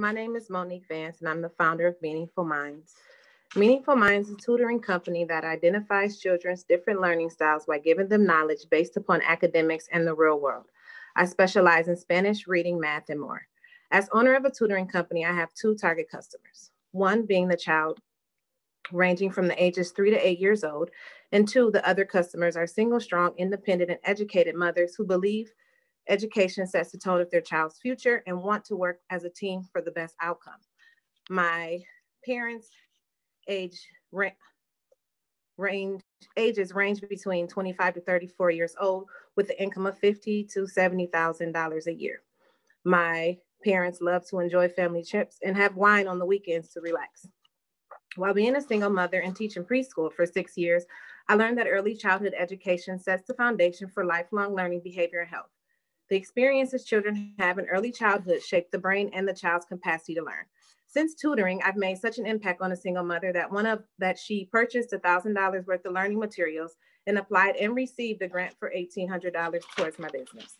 my name is Monique Vance, and I'm the founder of Meaningful Minds. Meaningful Minds is a tutoring company that identifies children's different learning styles by giving them knowledge based upon academics and the real world. I specialize in Spanish, reading, math, and more. As owner of a tutoring company, I have two target customers. One being the child ranging from the ages 3 to 8 years old, and two, the other customers are single, strong, independent, and educated mothers who believe education sets the tone of their child's future and want to work as a team for the best outcome. My parents' ages range between 25 to 34 years old with an income of $50,000 to $70,000 a year. My parents love to enjoy family trips and have wine on the weekends to relax. While being a single mother and teaching preschool for 6 years, I learned that early childhood education sets the foundation for lifelong learning, behavior, and health. The experiences children have in early childhood shape the brain and the child's capacity to learn. Since tutoring, I've made such an impact on a single mother that she purchased $1,000 worth of learning materials and applied and received a grant for $1,800 towards my business.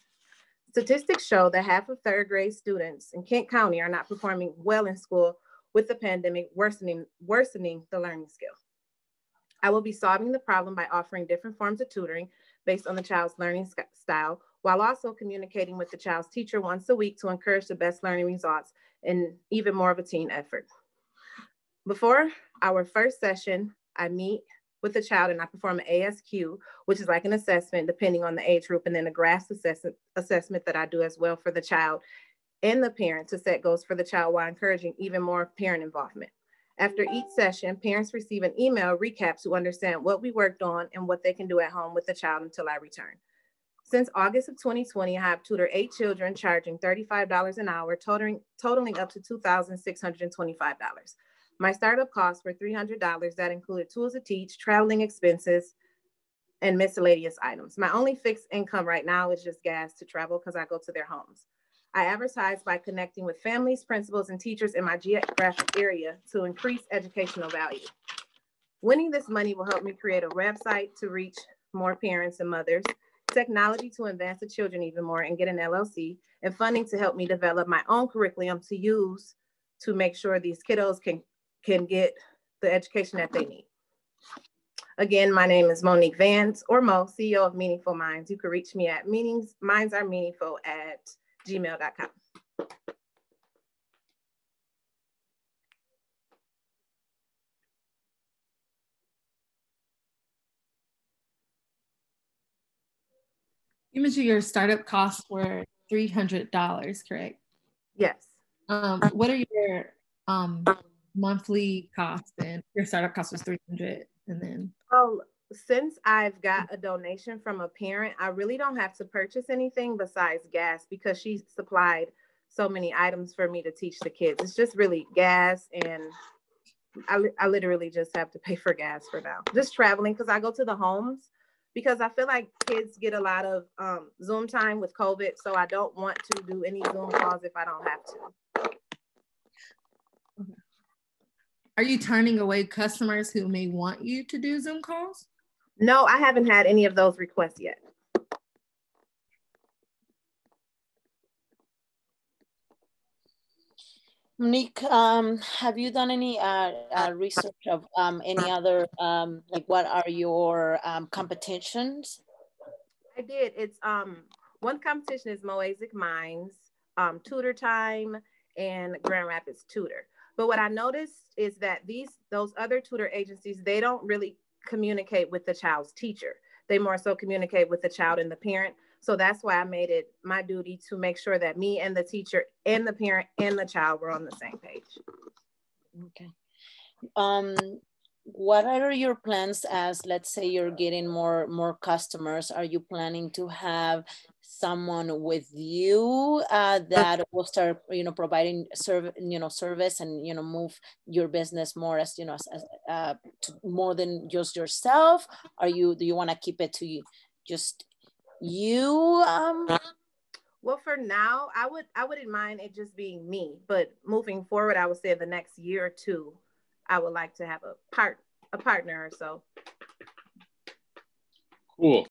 Statistics show that half of third grade students in Kent County are not performing well in school, with the pandemic worsening the learning skill. I will be solving the problem by offering different forms of tutoring based on the child's learning style, while also communicating with the child's teacher once a week to encourage the best learning results and even more of a team effort. Before our first session, I meet with the child and I perform an ASQ, which is like an assessment depending on the age group, and then a GRASS assessment that I do as well for the child and the parent to set goals for the child while encouraging even more parent involvement. After each session, parents receive an email recap to understand what we worked on and what they can do at home with the child until I return. Since August of 2020, I have tutored 8 children, charging $35 an hour, totaling up to $2,625. My startup costs were $300. That included tools to teach, traveling expenses, and miscellaneous items. My only fixed income right now is just gas to travel because I go to their homes. I advertise by connecting with families, principals, and teachers in my geographic area to increase educational value. Winning this money will help me create a website to reach more parents and mothers, technology to advance the children even more and get an LLC, and funding to help me develop my own curriculum to use to make sure these kiddos can get the education that they need. Again, my name is Monique Vance, or Mo, CEO of Meaningful Minds. You can reach me at mindsaremeaningful@gmail.com. You mentioned your startup costs were $300, correct? Yes. What are your monthly costs? And your startup cost was $300, and then. Oh, since I've got a donation from a parent, I really don't have to purchase anything besides gas because she supplied so many items for me to teach the kids. It's just really gas, and I literally just have to pay for gas for now. Just traveling because I go to the homes because I feel like kids get a lot of Zoom time with COVID, so I don't want to do any Zoom calls if I don't have to. Okay. Are you turning away customers who may want you to do Zoom calls? No, I haven't had any of those requests yet. Monique, have you done any research of any other, like what are your competitions? I did. It's one competition is Moasic Minds, Tutor Time, and Grand Rapids Tutor. But what I noticed is that those other tutor agencies, they don't really communicate with the child's teacher. They more so communicate with the child and the parent. So that's why I made it my duty to make sure that me and the teacher and the parent and the child were on the same page. Okay. What are your plans as, let's say, you're getting more customers? Are you planning to have someone with you that will start, providing service and, move your business more as, as to more than just yourself? Do you want to keep it to just you? Well, for now, I wouldn't mind it just being me, but moving forward, I would say the next year or two, I would like to have a partner or so. Cool.